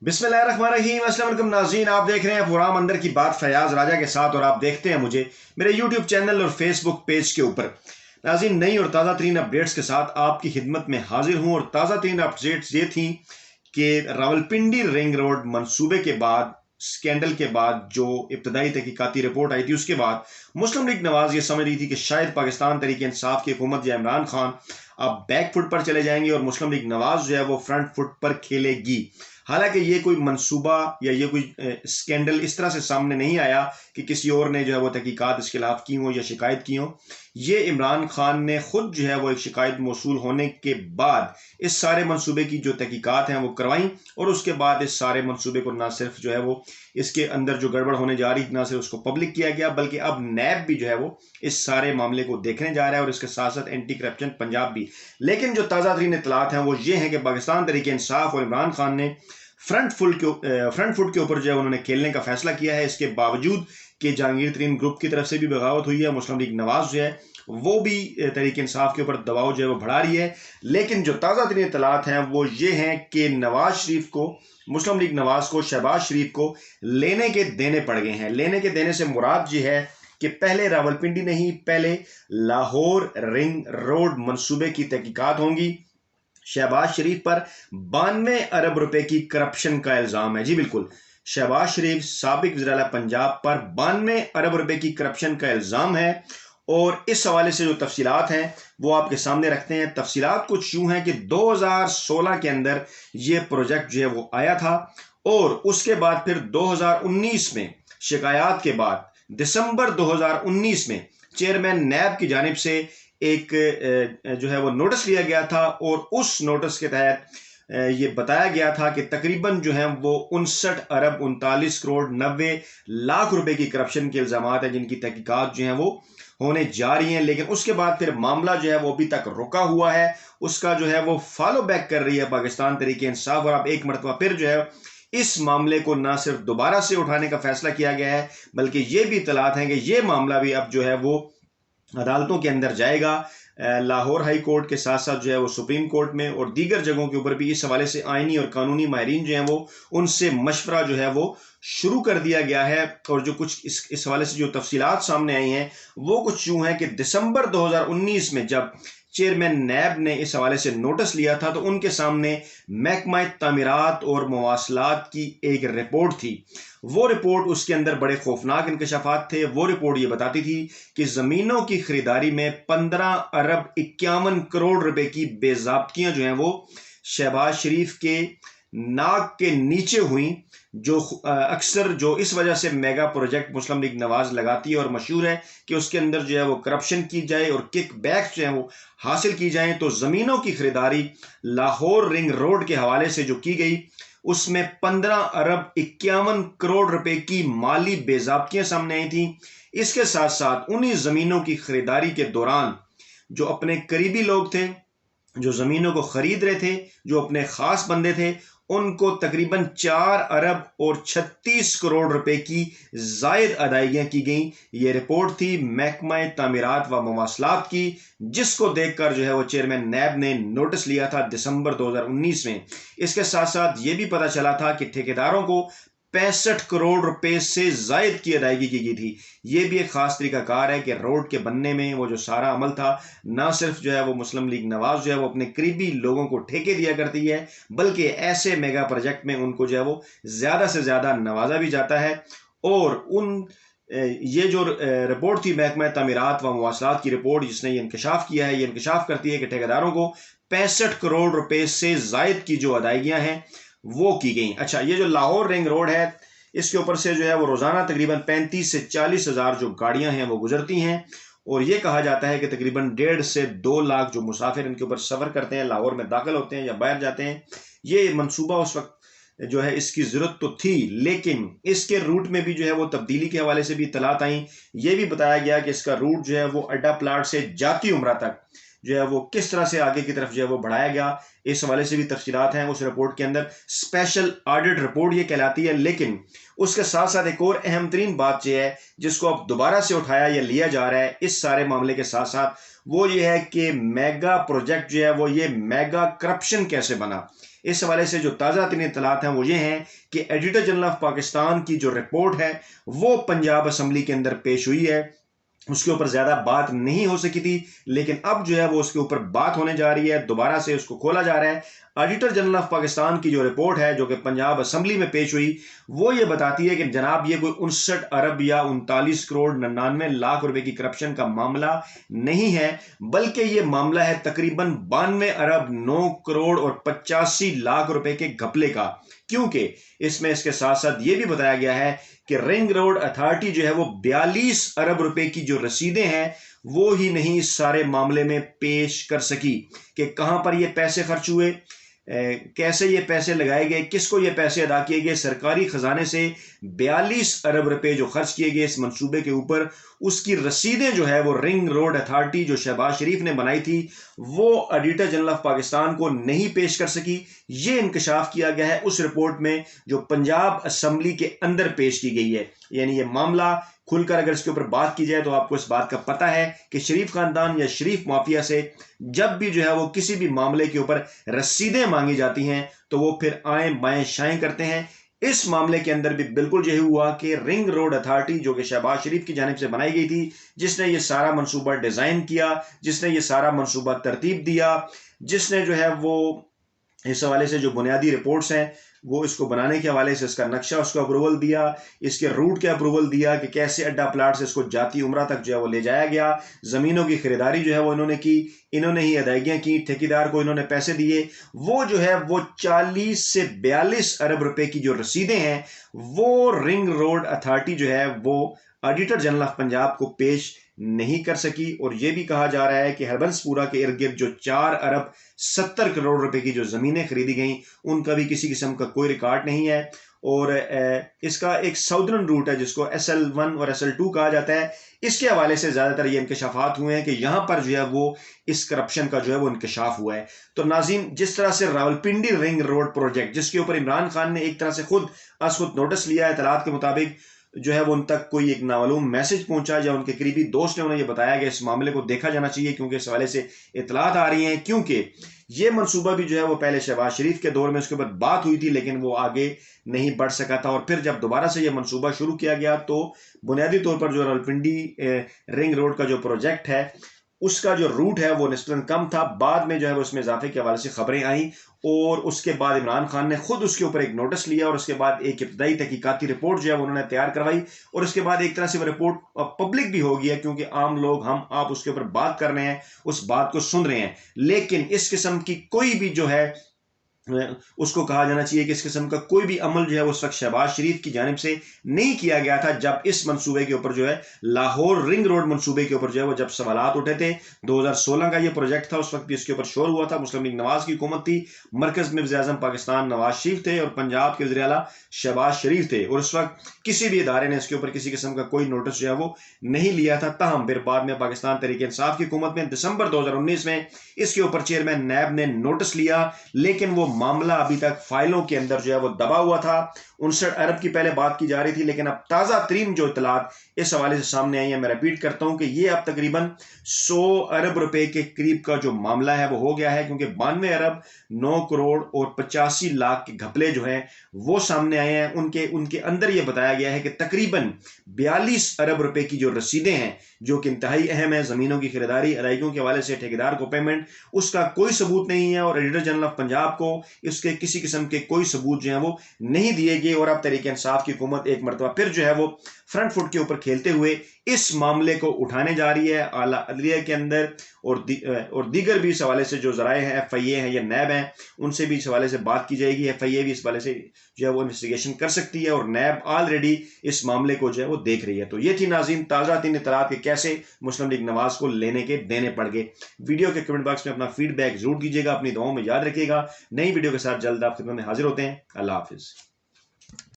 बिस्मिल्लाहिर्रहमानिर्रहीम। अस्सलाम वालेकुम नाज़रीन, आप देख रहे हैं प्रोग्राम अंदर की बात फयाज राजा के साथ और आप देखते हैं मुझे मेरे यूट्यूब चैनल और फेसबुक पेज के ऊपर। नाज़रीन, नई और ताज़ा तरीन अपडेट्स के साथ आपकी खिदमत में हाजिर हूँ और ताज़ा तरीन अपडेट्स ये थी कि रावलपिंडी रिंग रोड मंसूबे के बाद, स्कैंडल के बाद जो इब्तदाई तहकीकाती रिपोर्ट आई थी, उसके बाद मुस्लिम लीग नवाज ये समझ रही थी कि शायद पाकिस्तान तहरीक इंसाफ की हुकूमत या इमरान खान अब बैक फुट पर चले जाएंगे और मुस्लिम लीग नवाज जो है वो फ्रंट फुट पर खेलेगी। हालांकि ये कोई मंसूबा या ये कोई स्कैंडल इस तरह से सामने नहीं आया कि किसी और ने जो है वो तहकीकात इसके खिलाफ की हो या शिकायत की हो। ये इमरान खान ने खुद जो है वो एक शिकायत मौसूल होने के बाद इस सारे मंसूबे की जो तहकीकात हैं वो करवाई और उसके बाद इस सारे मंसूबे को ना सिर्फ जो है वो इसके अंदर जो गड़बड़ होने जा रही ना सिर्फ उसको पब्लिक किया गया, बल्कि अब नैब भी जो है वो इस सारे मामले को देखने जा रहा है और इसके साथ साथ एंटी करप्शन पंजाब भी। लेकिन जो ताज़ा तरीन इत्तलात हैं वो ये हैं कि पाकिस्तान तहरीक इंसाफ और इमरान खान ने फ्रंट फुट के ऊपर जो है उन्होंने खेलने का फैसला किया है। इसके बावजूद कि जहांगीर तरीन ग्रुप की तरफ से भी बगावत हुई है, मुस्लिम लीग नवाज जो है वो भी तहरीक इंसाफ के ऊपर दबाव जो है वो बढ़ा रही है। लेकिन जो ताज़ा तरीन इत्तलात हैं वो ये हैं कि नवाज शरीफ को, मुस्लिम लीग नवाज को, शहबाज शरीफ को लेने के देने पड़ गए हैं। लेने के देने से मुराद ये है कि पहले रावलपिंडी नहीं, पहले लाहौर रिंग रोड मंसूबे की तहकीकात होंगी। शहबाज शरीफ पर 92 अरब रुपए की करप्शन का इल्जाम है। जी बिल्कुल, शहबाज शरीफ साबिक वज़ीर आला पंजाब पर 92 अरब रुपए की करप्शन का इल्जाम है और इस हवाले से जो तफसीलात हैं वो आपके सामने रखते हैं। तफसीलात कुछ यूं हैं कि 2016 के अंदर ये प्रोजेक्ट जो है वो आया था और उसके बाद फिर 2019 में शिकायत के बाद दिसंबर 2019 में चेयरमैन नैब की जानिब से एक जो है वो नोटिस लिया गया था और उस नोटिस के तहत ये बताया गया था कि तकरीबन जो है वो 59 अरब 39 करोड़ 90 लाख रुपए की करप्शन के इल्जाम हैं जिनकी तहकीकात जो है वो होने जा रही हैं। लेकिन उसके बाद फिर मामला जो है वो अभी तक रुका हुआ है, उसका जो है वो फॉलो बैक कर रही है पाकिस्तान तहरीक इंसाफ और अब एक मरतबा फिर जो है इस मामले को ना सिर्फ दोबारा से उठाने का फैसला किया गया है, बल्कि ये भी इत्तलात हैं कि ये मामला भी अब जो है वो अदालतों के अंदर जाएगा। लाहौर हाई कोर्ट के साथ साथ जो है वो सुप्रीम कोर्ट में और दीगर जगहों के ऊपर भी इस हवाले से आईनी और कानूनी माहिरीन जो हैं वो उनसे मशवरा जो है वो शुरू कर दिया गया है। और जो कुछ इस हवाले से जो तफसीलात सामने आई हैं वो कुछ यूं हैं कि दिसंबर 2019 में जब चेयरमैन नैब ने इस हवाले से नोटिस लिया था तो उनके सामने महकमा तामीरात और मवासलात की एक रिपोर्ट थी। वो रिपोर्ट, उसके अंदर बड़े खौफनाक इंकशाफात थे। वो रिपोर्ट ये बताती थी कि ज़मीनों की खरीदारी में 15 अरब 51 करोड़ रुपए की बेज़ाब्तियां जो हैं वो शहबाज शरीफ के नाक के नीचे हुई, जो अक्सर जो इस वजह से मेगा प्रोजेक्ट मुस्लिम लीग नवाज लगाती है और मशहूर है कि उसके अंदर जो है वो करप्शन की जाए और किक बैक्स जो है वो हासिल की जाए। तो ज़मीनों की खरीदारी लाहौर रिंग रोड के हवाले से जो की गई उसमें 15 अरब 51 करोड़ रुपए की माली बेज़ाब्तियां सामने आई थी। इसके साथ साथ उन्हीं ज़मीनों की खरीदारी के दौरान जो अपने करीबी लोग थे, जो ज़मीनों को खरीद रहे थे, जो अपने ख़ास बंदे थे, उनको तकरीबन 4 अरब और 36 करोड़ रुपए की जायद अदायगियां की गई। ये रिपोर्ट थी महकमा तामीरात व मवासलात की, जिसको देखकर जो है वो चेयरमैन नैब ने नोटिस लिया था दिसंबर 2019 में। इसके साथ साथ ये भी पता चला था कि ठेकेदारों को 65 करोड़ रुपए से जायद की अदायगी की गई थी। ये भी एक खास तरीका कार है कि रोड के बनने में वो जो सारा अमल था, ना सिर्फ जो है वो मुस्लिम लीग नवाज जो है वो अपने करीबी लोगों को ठेके दिया करती है, बल्कि ऐसे मेगा प्रोजेक्ट में उनको जो है वो ज़्यादा से ज़्यादा नवाजा भी जाता है। और ये जो रिपोर्ट थी महकमा तामीरात व मवासलात की रिपोर्ट जिसने ये इंकशाफ किया है, ये इंकशाफ करती है कि ठेकेदारों को 65 करोड़ रुपए से जायद की जो अदायगियां हैं वो की गई। अच्छा, ये जो लाहौर रिंग रोड है इसके ऊपर से जो है वो रोज़ाना तकरीबन 35 से 40 हज़ार जो गाड़ियां हैं वो गुजरती हैं और ये कहा जाता है कि तकरीबन 1.5 से 2 लाख जो मुसाफिर इनके ऊपर सफ़र करते हैं, लाहौर में दाखिल होते हैं या बाहर जाते हैं। ये मंसूबा उस वक्त जो है इसकी ज़रूरत तो थी, लेकिन इसके रूट में भी जो है वो तब्दीली के हवाले से भी इत्तलात आई। ये भी बताया गया कि इसका रूट जो है वो अड्डा प्लाट से जाती उम्रा तक जो है वो किस तरह से आगे की तरफ जो है वो बढ़ाया गया। इस हवाले से भी तफसीलात हैं उस रिपोर्ट के अंदर। स्पेशल ऑडिट रिपोर्ट ये कहलाती है। लेकिन उसके साथ साथ एक और अहम तरीन बात यह है जिसको अब दोबारा से उठाया या लिया जा रहा है इस सारे मामले के साथ साथ, वो ये है कि मेगा प्रोजेक्ट जो है वो ये मेगा करप्शन कैसे बना। اس حوالے سے جو تازہ ترین اطلاعات ہیں وہ یہ ہیں کہ ایڈیٹر جنرل آف پاکستان کی جو رپورٹ ہے وہ پنجاب اسمبلی کے اندر پیش ہوئی ہے، اس کے اوپر زیادہ بات نہیں ہو سکی تھی، لیکن اب جو ہے وہ اس کے اوپر بات ہونے جا رہی ہے، دوبارہ سے اس کو کھولا جا رہا ہے۔ آڈیٹر جنرل آف پاکستان کی جو رپورٹ ہے جو کہ پنجاب اسمبلی میں پیش ہوئی وہ یہ بتاتی ہے کہ جناب یہ کوئی 59 ارب یا 39 کروڑ 99 لاکھ روپے کی کرپشن کا معاملہ نہیں ہے، بلکہ یہ معاملہ ہے تقریباً 92 ارب 9 کروڑ اور 85 لاکھ روپے کے گھپلے کا، کیونکہ اس میں اس کے ساتھ ساتھ یہ بھی بتایا گیا ہے کہ رنگ روڈ اتھارٹی جو ہے وہ 42 ارب روپے کی جو رسیدیں ہیں وہ ہی نہیں اس سارے معاملے میں پیش کر سکی کہ کہاں پر یہ پیسے خرچ ہوئے، کیسے یہ پیسے لگائے گئے، کس کو یہ پیسے ادا کیے گئے۔ سرکاری خزانے سے 42 ارب روپے جو خرچ کیے گئے اس منصوبے کے اوپر، اس کی رسیدیں جو ہے وہ رنگ روڈ اتھارٹی جو شہباز شریف نے بنائی تھی وہ آڈیٹر جنرل آف پاکستان کو نہیں پیش کر سکی۔ یہ انکشاف کیا گیا ہے اس رپورٹ میں جو پنجاب اسمبلی کے اندر پیش کی گئی ہے، یعنی یہ معاملہ کھل کر اگر اس کے اوپر بات کی جائے تو آپ کو اس بات کا پتہ ہے کہ شریف خاندان یا شریف مافیا سے جب بھی جو ہے وہ کسی بھی معاملے کے اوپر رسیدیں مانگی جاتی ہیں تو وہ پھر آئیں بائیں شائیں کرتے ہیں۔ اس معاملے کے اندر بھی بالکل یہی ہوا کہ رنگ روڈ اتھارٹی جو کہ شہباز شریف کی جانب سے بنائی گئی تھی، جس نے یہ سارا منصوبہ ڈیزائن کیا، جس نے یہ سارا منصوبہ ترتیب دیا، جس نے جو ہے وہ اس حوالے سے جو بنیادی رپورٹس ہیں وہ اس کو بنانے کے حوالے سے اس کا نقشہ اس کو اپروول دیا، اس کے روٹ کے اپروول دیا کہ کیسے اڈا پلاٹ سے اس کو جاتی عمرہ تک جو ہے وہ لے جایا گیا، زمینوں کی خریداری جو ہے وہ انہوں نے کی، انہوں نے ہی ادائیگیاں کی، ٹھیکیدار کو انہوں نے پیسے دیے، وہ جو ہے وہ 40 سے 42 ارب روپے کی جو رسیدیں ہیں وہ رنگ روڈ اتھارٹی جو ہے وہ آڈیٹر جنرل آف پنجاب کو پیش نہیں کر سکی۔ اور یہ بھی کہا جا رہا ہے کہ ہربنس پورہ کے ارد گرد جو 4 ارب 70 کروڑ روپے کی جو زمینیں خریدی گئیں ان کا بھی کسی قسم کا کوئی ریکارڈ نہیں ہے، اور اس کا ایک ساؤدرن روٹ ہے جس کو SL1 اور SL2 کہا جاتا ہے، اس کے حوالے سے زیادہ تر یہ انکشافات ہوئے ہیں کہ یہاں پر جو ہے وہ اس کرپشن کا جو ہے وہ انکشاف ہوا ہے۔ تو ناظرین، جس طرح سے راولپنڈی رنگ روڈ پروجیکٹ جس کے اوپر عمران خان نے ایک طرح سے خود نوٹس لیا ہے، اطلاعات کے مطابق جو ہے وہ ان تک کوئی ایک نامعلوم میسج پہنچا یا ان کے قریبی دوست نے انہیں یہ بتایا کہ اس معاملے کو دیکھا جانا چاہیے کیونکہ اس حوالے سے اطلاعات آ رہی ہیں، کیونکہ یہ منصوبہ بھی جو ہے وہ پہلے شہباز شریف کے دور میں اس کے اوپر بات ہوئی تھی لیکن وہ آگے نہیں بڑھ سکا تھا، اور پھر جب دوبارہ سے یہ منصوبہ شروع کیا گیا تو بنیادی طور پر جو راولپنڈی رنگ روڈ کا جو پروجیکٹ ہے اس کا جو روٹ ہے وہ نسبتاً کم تھا، بعد میں جو ہے وہ اس میں اضافے کے حوالے سے خبریں آئیں، اور اس کے بعد عمران خان نے خود اس کے اوپر ایک نوٹس لیا اور اس کے بعد ایک ابتدائی تحقیقاتی رپورٹ جو ہے وہ انہوں نے تیار کروائی، اور اس کے بعد ایک طرح سے وہ رپورٹ پبلک بھی ہو گیا کیونکہ عام لوگ ہم آپ اس کے اوپر بات کر رہے ہیں، اس بات کو سن رہے ہیں، لیکن اس قسم کی کوئی بھی جو ہے اس کو کہا جانا چاہیے کہ اس قسم کا کوئی بھی عمل جو ہے اس وقت شہباز شریف کی جانب سے نہیں کیا گیا تھا جب اس منصوبے کے اوپر جو ہے لاہور رنگ روڈ منصوبے کے اوپر جو ہے وہ جب سوالات اٹھے تھے۔ 2016 کا یہ پروجیکٹ تھا، اس وقت بھی اس کے اوپر شور ہوا تھا، مسلم لیگ نواز کی حکومت تھی، مرکز میں وزیر اعظم پاکستان نواز شریف تھے اور پنجاب کے وزیر اعلیٰ شہباز شریف تھے، اور اس وقت کسی بھی ادارے نے اس کے اوپر کسی قسم کا کوئی نوٹس جو ہے وہ نہیں لیا تھا۔ تاہم پھر بعد میں پاکستان تحریک انصاف کی حکومت میں دسمبر 2019 میں اس کے اوپر چیئرمین نیب نے نوٹس لیا، لیکن وہ معاملہ ابھی تک فائلوں کے اندر جو ہے وہ دبا ہوا تھا۔ 59 ارب کی پہلے بات کی جا رہی تھی، لیکن اب تازہ ترین جو اطلاعات اس حوالے سے سامنے آئی ہیں، میں ریپیٹ کرتا ہوں کہ یہ اب تقریباً 100 ارب روپے کے قریب کا جو معاملہ ہے وہ ہو گیا ہے، کیونکہ 92 ارب 9 کروڑ اور 85 لاکھ کے گھپلے جو ہیں وہ سامنے آئے ہیں۔ ان کے اندر یہ بتایا گیا ہے کہ تقریباً 42 ارب روپے کی جو رسیدیں ہیں جو کہ انتہائی اہم ہے، زمینوں کی خریداری، ادائیگیوں کے حوالے سے ٹھیکیدار کو پیمنٹ، اس کا کوئی ثبوت نہیں ہے، اور ایڈیٹر جنرل آف پنجاب کو اس کے کسی قسم کے کوئی ثبوت جو ہیں وہ نہیں دیے گئے، اور اب تحریک انصاف کی حکومت ایک مرتبہ پھر جو ہے وہ فرنٹ فٹ کے اوپر کھیلتے ہوئے اس معاملے کو اٹھانے جا رہی ہے اعلیٰ عدلیہ کے اندر، اور دیگر بھی اس حوالے سے جو ذرائع ہیں، FIA ہیں یا نیب ہیں، ان سے بھی اس حوالے سے بات کی جائے گی۔ FIA بھی اس حوالے سے جو ہے وہ انویسٹیگیشن کر سکتی ہے، اور نیب آلریڈی اس معاملے کو جو ہے وہ دیکھ رہی ہے۔ تو یہ تھی ناظرین تازہ ترین اطلاعات کہ کیسے مسلم لیگ نواز کو لینے کے دینے پڑ گئے۔ ویڈیو کے کمنٹ باکس میں اپنا فیڈ بیک ضرور دیجیے گا، اپنی دعاؤں میں یاد رکھیے گا۔ نئی ویڈیو کے ساتھ جلد آپ خدمت میں حاضر ہوتے ہیں۔ اللہ حافظ۔